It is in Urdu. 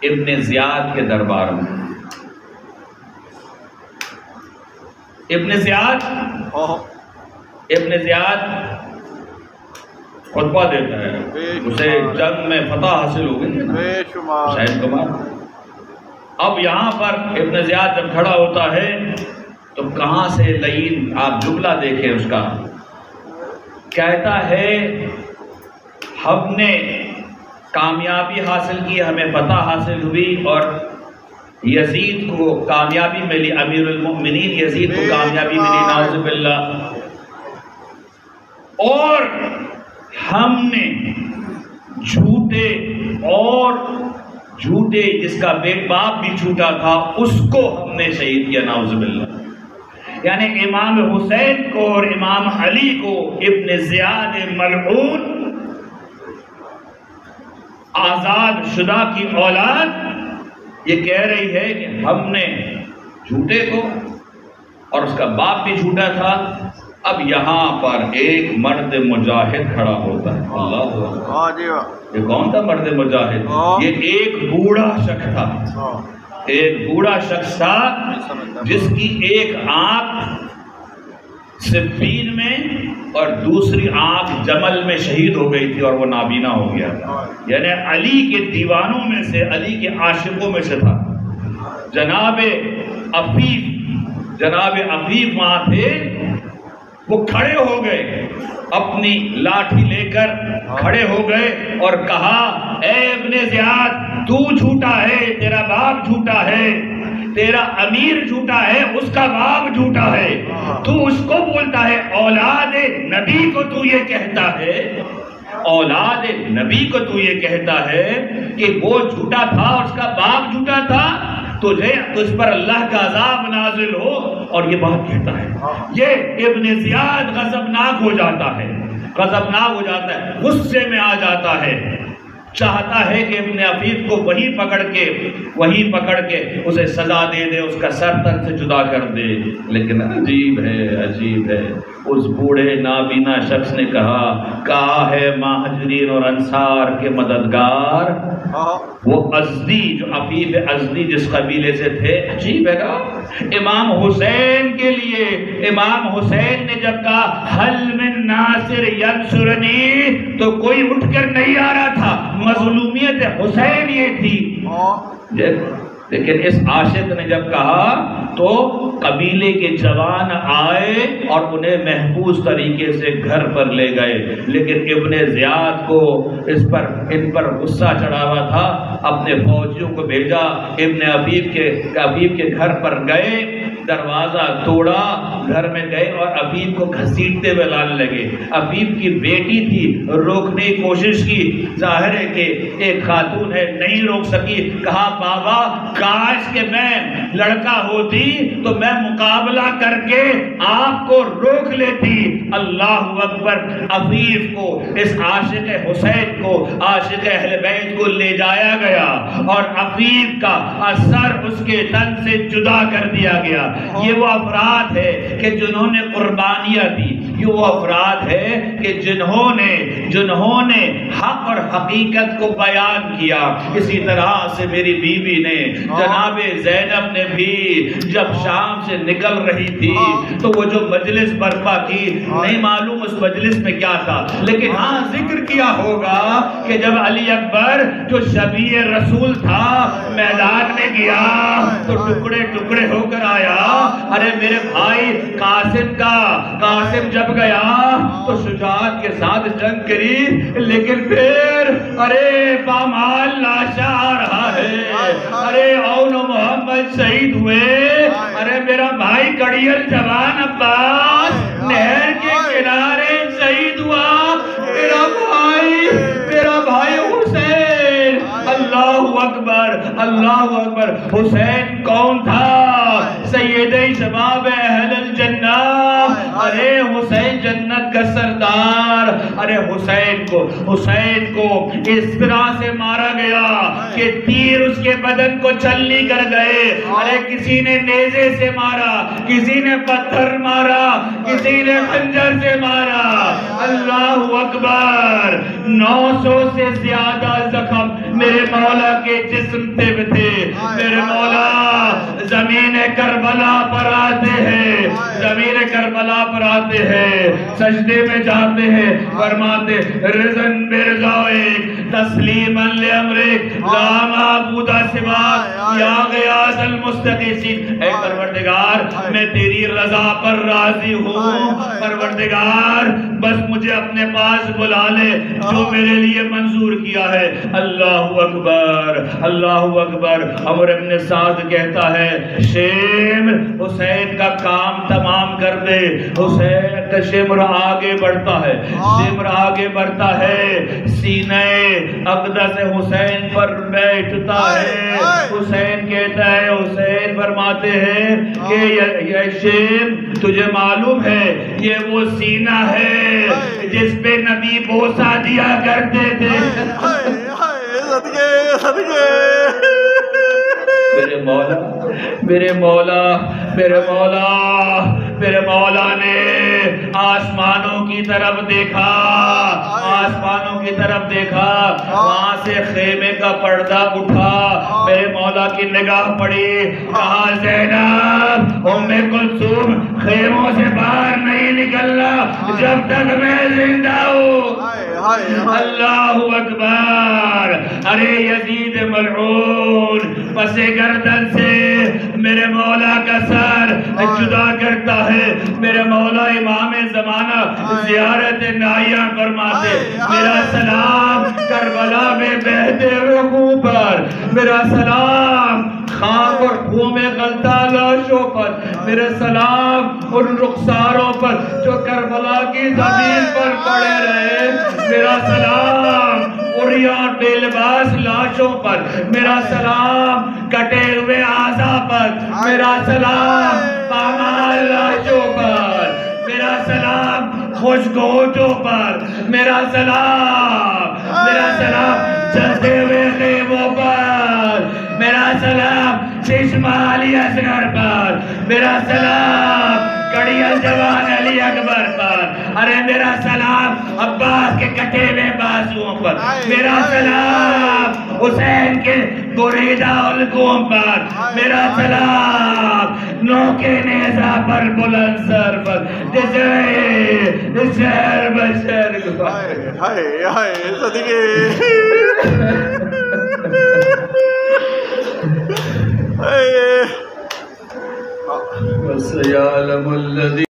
ابن زیاد کے دربار میں. ابن زیاد خطبہ دیتا ہے، اسے جنگ میں فتح حاصل ہو گئی حسین کو مار. اب یہاں پر ابن زیاد جب کھڑا ہوتا ہے تو کہاں سے لعین، آپ جملہ دیکھیں اس کا، کہتا ہے ہم نے کامیابی حاصل کی، ہمیں فتح حاصل ہوئی اور یزید کو کامیابی ملی، امیر المؤمنین یزید کو کامیابی ملی نعوذ باللہ، اور ہم نے جھوٹے جس کا باپ بھی جھوٹا تھا اس کو ہم نے شہید کیا نعوذ باللہ. یعنی امام حسین کو اور امام علی کو ابن زیاد ملعون آزاد شدہ کی اولاد یہ کہہ رہی ہے کہ ہم نے جھوٹے کو، اور اس کا باپ بھی جھوٹا تھا. اب یہاں پر ایک مرد مجاہد کھڑا ہوتا ہے. اللہ اکبر. یہ کون تھا مرد مجاہد؟ یہ ایک بوڑھا شخص تھا، ایک بوڑھا شخص تھا جس کی ایک آنکھ صفین میں اور دوسری آنکھ جمل میں شہید ہو گئی تھی اور وہ نابینا ہو گیا تھا. یعنی علی کے دیوانوں میں سے، علی کے عاشقوں میں سے تھا. جناب عفیف وہاں تھے، وہ کھڑے ہو گئے، اپنی لاٹھی لے کر کھڑے ہو گئے اور کہا اے ابن زیاد، تو جھوٹا ہے، تیرا باپ جھوٹا ہے، تیرا امیر جھوٹا ہے، اس کا باپ جھوٹا ہے، تو اس کو بولتا ہے اولاد نبی کو تو یہ کہتا ہے، اولاد نبی کو تو یہ کہتا ہے کہ وہ جھوٹا تھا اور اس کا باپ جھوٹا تھا، تجھے اس پر اللہ کا عذاب نازل ہو. اور یہ بات کہتا ہے. یہ ابن زیاد غضبناک ہو جاتا ہے، غصے میں آ جاتا ہے، چاہتا ہے کہ ابن عفیف کو وہیں پکڑ کے اسے سزا دے دے، اس کا سر تن سے جدا کر دے. لیکن عجیب ہے اس بوڑھے نابینا شخص نے کہا ہے مہاجرین اور انصار کے مددگار وہ ازدی، جو عفیف ازدی جس قبیلے سے تھے. عجیب ہے نا، امام حسین کے لیے امام حسین نے جب کہا حل من ناصر ینصرنی تو کوئی اٹھ کر نہیں آ رہا تھا. مظلومیت حسین یہ تھی. لیکن اس عاشق نے جب کہا تو قبیلے کے جوان آئے اور انہیں محفوظ طریقے سے گھر پر لے گئے. لیکن ابن زیاد کو ان پر غصہ چڑھا ہوا تھا، اپنے فوجیوں کو بھیجا، ابن عفیف کے گھر پر گئے، دروازہ توڑا، گھر میں گئے اور عفیف کو گھسیٹتے ہوئے لانے لگے. عفیف کی بیٹی تھی، روکنے کی کوشش کی، ظاہر ہے کہ ایک خاتون ہے، نہیں روک سکی. کہا بابا کاش کہ میں لڑکا ہوتی تو میں مقابلہ کر کے آپ کو روک لیتی. اللہ اکبر. عفیف کو، اس عاشق حسین کو، عاشق اہل بیت کو لے جایا گیا اور عفیف کا سر اس کے تن سے جدا کر دیا گیا. یہ وہ افراد ہے کہ جنہوں نے قربانیاں دی، یہ وہ افراد ہے کہ جنہوں نے حق اور حقیقت کو بیان کیا. اسی طرح سے میری بیوی نے، جناب زینب نے بھی جب شام سے نکل رہی تھی تو وہ جو مجلس برپا کی، نہیں معلوم اس مجلس میں کیا تھا، لیکن ہاں ذکر کیا ہوگا کہ جب علی اکبر جو شبیہ رسول تھا میدان میں گیا تو ٹکڑے ٹکڑے ہو کر آیا. ارے میرے بھائی قاسم جب گیا تو شجاعت کے ساتھ جنگ کری، لیکن پھر ارے پامال لاشا آ رہا ہے، ارے اون محمد شہید ہوئے. ارے میرا بھائی کڑیل جوان عباس نہر کے کنارے شہید ہوا، میرا بھائی حسین. اللہ اکبر. حسین کون تھا؟ سید شباب اہل الجنہ. ارے حسین جنت کا سردار. ارے حسین کو اس طرح سے مارا گیا کہ تیر اس کے بدن کو چھلنی کر گئے. ارے کسی نے نیزے سے مارا، کسی نے پتھر مارا، کسی نے خنجر سے مارا. اللہ اکبر. 900 سے زیادہ زخم میرے مولا مولا کے جسم پہ تھے. میرے مولا زمین کربلا پر آتے ہیں, زمین کربلا پر آتے ہیں, سجدے میں جاتے ہیں, فرماتے رضن برضائک تسلیما لامرک لا معبود سواک یا غیاث المستغیثین. اے پروردگار میں تیری رضا پر راضی ہوں, پروردگار بس مجھے اپنے پاس بلا لے جو میرے لیے منظور کیا ہے. اللہ اکبر, اللہ اکبر. عمر ابن سعد کہتا ہے شمر حسین کا کام تمام کر دے. حسین کا شمر آگے بڑھتا ہے, شمر آگے بڑھتا ہے, سینہ اقدس حسین پر بیٹھتا ہے. حسین کہتا ہے, حسین فرماتے ہیں کہ یہ شمر تجھے معلوم ہے یہ وہ سینہ ہے جس پہ نبی بوسہ دیا کرتے تھے. میرے مولا, میرے مولا, میرے مولا, میرے مولا نے آسمانوں کی طرف دیکھا, آسمانوں کی طرف دیکھا, وہاں سے خیمے کا پردہ اٹھا, میرے مولا کی نگاہ پڑی, کہا زینب ام کلثوم خیموں سے باہر نہیں نکلنا جب تک میں زندہ ہوں. اللہ اکبر. ارے یزید ملعون پس گردن سے میرے مولا کا سر جدا کرتا ہے. میرے مولا امام زمانہ زیارت نائیہ فرماتے میرا سلام کربلا میں بہتے ہوئے خون پر, میرا سلام خاک اور خون میں غلطہ لاشوں پر, میرا سلام ان رخساروں پر جو کربلا کی زمین پر پڑے رہے, میرا سلام عریان بے لباس لاشوں پر, میرا سلام کٹے ہوئے اعضاء پر, میرا سلام پامال لاشوں پر, میرا سلام خشک ہونٹوں پر, میرا سلام, میرا سلام جلتے ہوئے خیموں پر, میرا سلام چشمہ علی اصغر پر, میرا سلام کڑی الجوان علی اکبر پر, ارے میرا سلام عباس کے کٹے ہوئے بازوؤں پر, میرا سلام حسین کے بریدہ الگوں پر, میرا سلام نوکے نیزہ پر بلند سر پر, شہر بشر کو. ہائے ہائے صدقے وَسَيَعْلَمُ الَّذِينَ